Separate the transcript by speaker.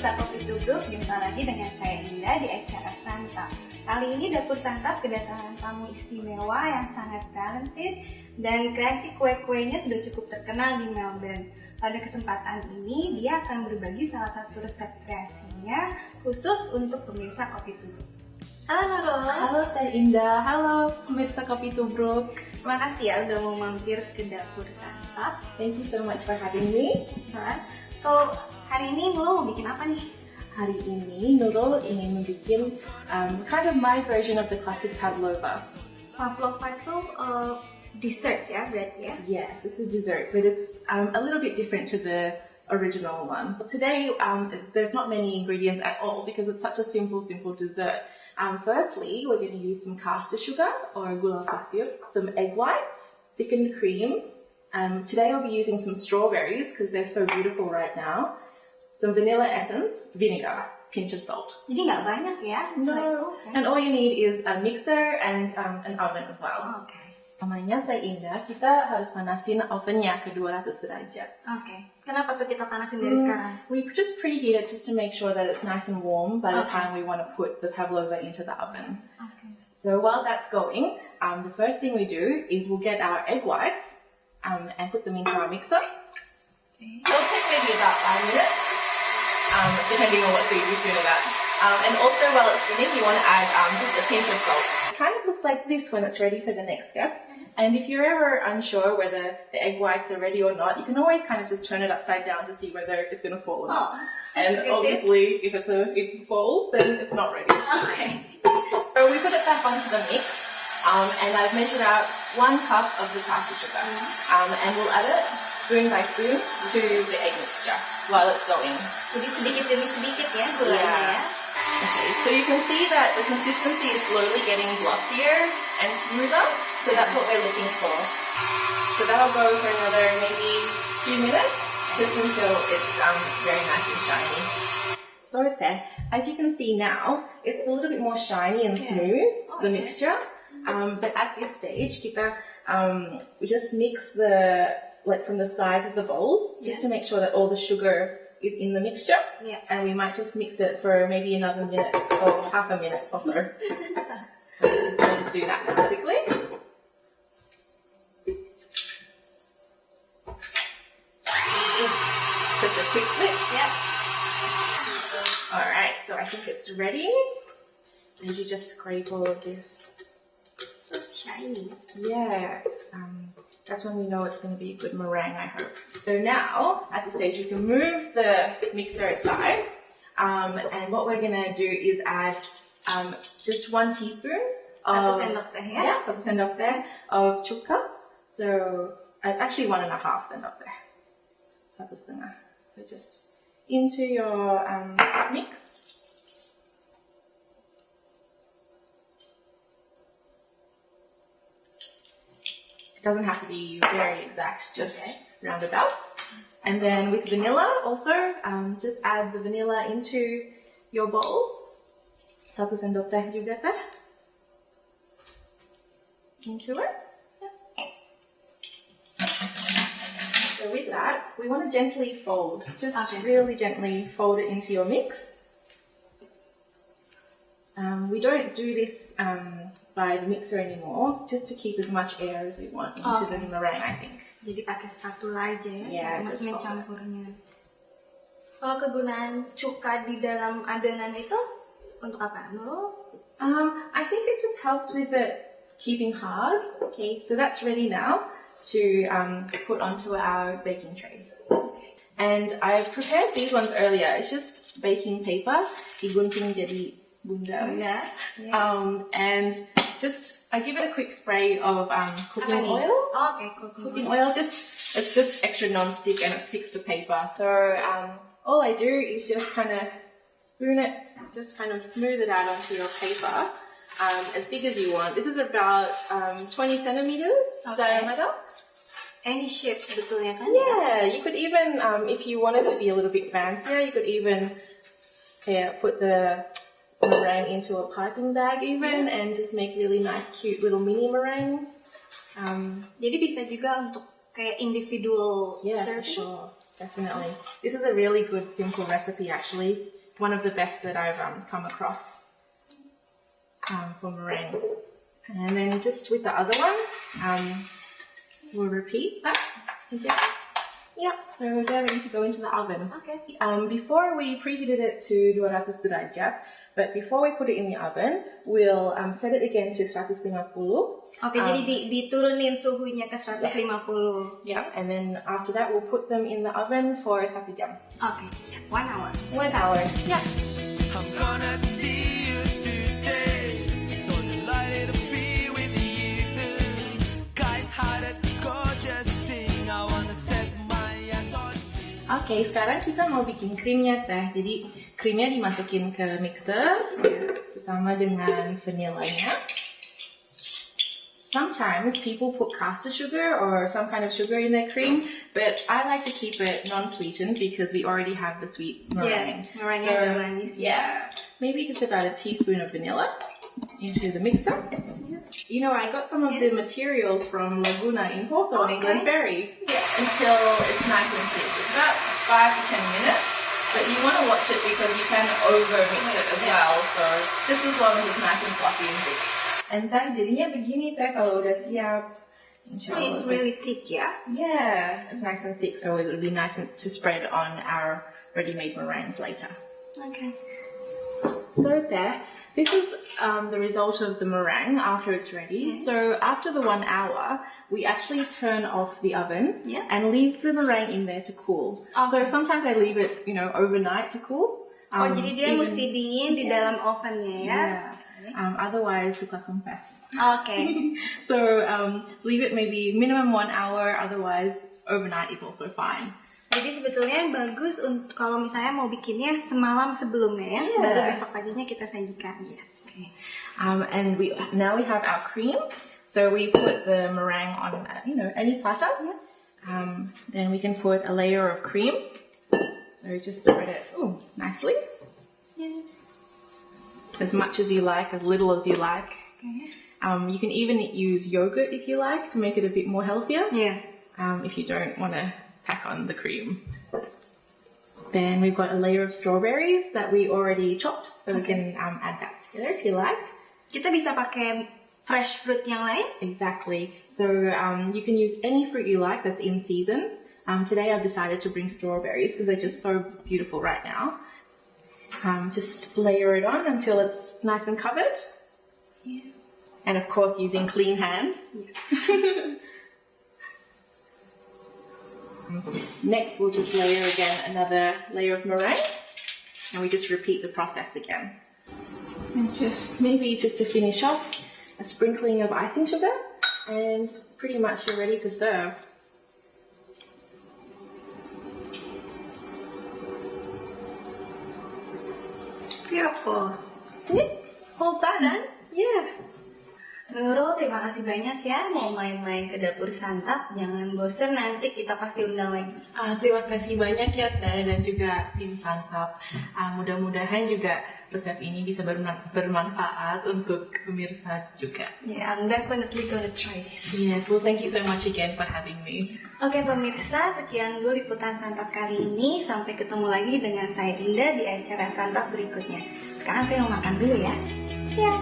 Speaker 1: pemirsa Kopi Tubruk, jumpa lagi dengan saya Indah di acara Santap. Kali ini Dapur Santap kedatangan tamu istimewa yang sangat talented dan kreasi kue-kuenya sudah cukup terkenal di Melbourne. Pada kesempatan ini dia akan berbagi salah satu resep kreasinya khusus untuk pemirsa Kopi Tubruk. Halo Nurul.
Speaker 2: Halo Teh Indah, halo pemirsa Kopi Tubruk.
Speaker 1: Terima kasih ya udah mau mampir ke Dapur Santap.
Speaker 2: Thank you so much for having me.
Speaker 1: So, hari ini Nurul mau bikin apa nih?
Speaker 2: Hari ini Nurul ingin membuat kind of my version of the classic Pavlova.
Speaker 1: Pavlova itu dessert ya berarti ya?
Speaker 2: Yes, it's a dessert, but it's a little bit different to the original one. Today, there's not many ingredients at all because it's such a simple dessert. Firstly, we're going to use some caster sugar or gula pasir, some egg whites, thickened cream. Today I'll be using some strawberries because they're so beautiful right now. Some vanilla essence, vinegar, pinch of salt.
Speaker 1: Jadi nggak banyak ya?
Speaker 2: No. And all you need is a mixer and an oven as well.
Speaker 1: Okay.
Speaker 2: Namanya Teh Indah, kita harus panasin ovennya ke 200 derajat.
Speaker 1: Okay. Kenapa tuh kita panasin dari sekarang?
Speaker 2: We just preheat it just to make sure that it's nice and warm by the time we want to put the Pavlova into the oven.
Speaker 1: Okay.
Speaker 2: So while that's going, the first thing we do is we'll get our egg whites and put them into our mixer.
Speaker 1: Okay.
Speaker 2: It'll take maybe about 5 minutes, depending on what sweet you spoon it at. And also while it's spinning, you want to add just a pinch of salt. It kind of looks like this when it's ready for the next step. And if you're ever unsure whether the egg whites are ready or not, you can always kind of just turn it upside down to see whether it's going to fall or not. And obviously, if it falls, then it's not ready.
Speaker 1: Okay.
Speaker 2: So we put it back onto the mix. And I've measured out 1 cup of the caster sugar. And we'll add it spoon by spoon to the egg mixture while it's going.
Speaker 1: Jadi sedikit demi sedikit ya gulanya ya.
Speaker 2: Okay, so you can see that the consistency is slowly getting glossier and smoother. So that's what we're looking for. So that'll go for another maybe few minutes just until it's very nice and shiny. So there, as you can see now, it's a little bit more shiny and smooth, the mixture. But at this stage, we just mix from the sides of the bowls, just to make sure that all the sugar is in the mixture.
Speaker 1: Yeah.
Speaker 2: And we might just mix it for maybe another minute or half a minute or so. So we'll just do that now quickly. Just a quick flip.
Speaker 1: Yeah.
Speaker 2: Alright, so I think it's ready. And you just scrape all of this.
Speaker 1: So shiny.
Speaker 2: Yes, that's when we know it's going to be a good meringue, I hope. So now, at this stage, you can move the mixer aside. And what we're going to do is add just 1 teaspoon of 1 sendok teh of cuka. So it's actually 1.5 sendok teh. 1 setengah. So just into your mix. It doesn't have to be very exact, just roundabouts. And then with vanilla also, just add the vanilla into your bowl. 1 sendok teh juga teh. Into it. So with that, we want to gently fold, just really gently fold it into your mix. We don't do this by the mixer anymore, just to keep as much air as we want into the meringue, I think.
Speaker 1: Jadi pakai spatula aja ya,
Speaker 2: just
Speaker 1: mencampurnya. Kalau kegunaan cuka di dalam adonan itu untuk apa? Nurul?
Speaker 2: I think it just helps with it keeping hard. Okay, so that's ready now to put onto our baking trays. And I prepared these ones earlier. It's just baking paper, digunting jadi bunda. And just I give it a quick spray of cooking oil. Cooking oil. It's just extra non-stick and it sticks to paper. So all I do is just kind of spoon it, just kind of smooth it out onto your paper. As big as you want. This is about 20 centimeters diameter.
Speaker 1: Any shapes sebetulnya kan?
Speaker 2: Yeah, you could even, if you wanted to be a little bit fancier, you could even put the meringue into a piping bag even and just make really nice cute little mini meringues.
Speaker 1: Jadi bisa juga untuk kayak individual
Speaker 2: yeah,
Speaker 1: serving.
Speaker 2: for sure. definitely. This is a really good, simple recipe, actually. One of the best that I've come across for meringue. And then just with the other one, we'll repeat that again. Yeah, so they're ready to go into the oven.
Speaker 1: Okay.
Speaker 2: Before we preheated it to 200 derajat, but before we put it in the oven, we'll set it again to 150.
Speaker 1: Oke, jadi diturunin suhunya ke 150.
Speaker 2: Yeah, and then after that we'll put them in the oven for 1 jam.
Speaker 1: Oke, 1 hour.
Speaker 2: 1 hour. Yeah.
Speaker 3: I'm gonna see you today, so delighted to be with you. Kind-hearted, gorgeous thing, I wanna set my eyes on you.
Speaker 2: Oke, sekarang kita mau bikin krimnya teh. Jadi krimnya dimasukin ke mixer sesama dengan vanillanya. Sometimes people put caster sugar or some kind of sugar in their cream, but I like to keep it non-sweetened because we already have the sweet meringue.
Speaker 1: Yeah, meringue is manis.
Speaker 2: Yeah, maybe just about a teaspoon of vanilla into the mixer. You know, I got some of the materials from Laguna in Porto, in England Ferry, until it's nice and thick. It's about 5 to 10 minutes, but you want to watch it because you can over-mix it as well, so just as long as it's nice and fluffy and thick. And then jadinya begini teh kalau udah siap.
Speaker 1: It's really thick, yeah?
Speaker 2: Yeah, it's nice and thick, so it'll be nice to spread on our ready-made meringues later.
Speaker 1: Okay.
Speaker 2: So there, this is the result of the meringue after it's ready. So after the 1 hour, we actually turn off the oven and leave the meringue in there to cool. So sometimes I leave it, you know, overnight to cool.
Speaker 1: Jadi dia mesti dingin di dalam ovennya ya?
Speaker 2: Yeah. Otherwise suka kempes.
Speaker 1: Okay.
Speaker 2: So leave it maybe minimum 1 hour, otherwise overnight is also fine.
Speaker 1: Jadi sebetulnya yang bagus kalau misalnya mau bikinnya semalam sebelumnya ya, baru besok paginya kita sajikan. Yes. Okay.
Speaker 2: And now we have our cream. So we put the meringue on, you know, any platter. Then we can put a layer of cream. So just spread it nicely. As much as you like, as little as you like. You can even use yogurt if you like to make it a bit more healthier. If you don't want to pack on the cream. Then we've got a layer of strawberries that we already chopped, so we can add that together if you like.
Speaker 1: Kita bisa pakai fresh fruit yang lain?
Speaker 2: Exactly. So you can use any fruit you like that's in season. Today I've decided to bring strawberries because they're just so beautiful right now. Just layer it on until it's nice and covered. And of course using clean hands. Next we'll just layer again another layer of meringue. And we just repeat the process again. And just to finish off, a sprinkling of icing sugar. And pretty much you're ready to serve.
Speaker 1: Beautiful.
Speaker 2: All done? Yeah.
Speaker 1: Nurul, terima kasih banyak ya mau main-main ke dapur Santap. Jangan bosen, nanti kita pasti undang lagi.
Speaker 2: Terima kasih banyak ya Teh dan juga tim Santap. Mudah-mudahan juga resep ini bisa bermanfaat untuk pemirsa juga.
Speaker 1: Yeah, I'm definitely gonna try this.
Speaker 2: Yes, well thank you so much again for having me.
Speaker 1: Oke pemirsa, sekian dulu liputan Santap kali ini. Sampai ketemu lagi dengan saya Dinda di acara Santap berikutnya. Sekarang saya mau makan dulu ya. Ya.